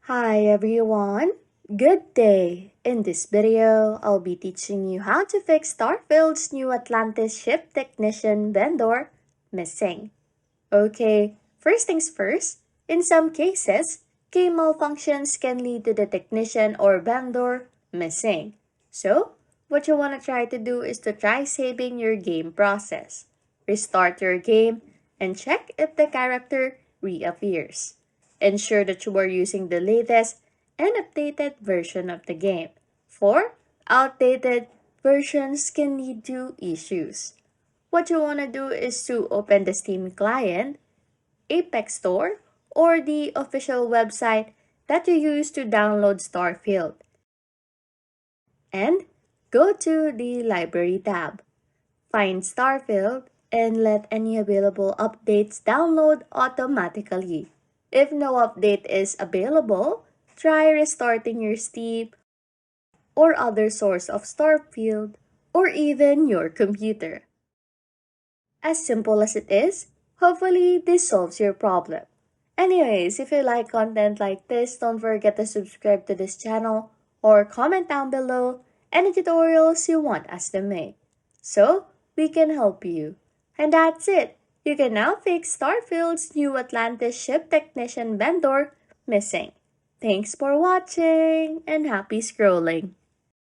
Hi everyone, good day! In this video, I'll be teaching you how to fix Starfield's New Atlantis ship technician vendor missing. Okay, first things first, in some cases, game malfunctions can lead to the technician or vendor missing. So, what you want to try to do is to try saving your game process. Restart your game and check if the character reappears. Ensure that you are using the latest and updated version of the game, for outdated versions can lead to issues. What you want to do is to open the Steam client, Apex Store, or the official website that you use to download Starfield. And go to the Library tab. Find Starfield and let any available updates download automatically. If no update is available, try restarting your Steam or other source of Starfield or even your computer. As simple as it is, hopefully this solves your problem. Anyways, if you like content like this, don't forget to subscribe to this channel or comment down below any tutorials you want us to make, so we can help you. And that's it! You can now fix Starfield's New Atlantis ship technician vendor missing. Thanks for watching and happy scrolling!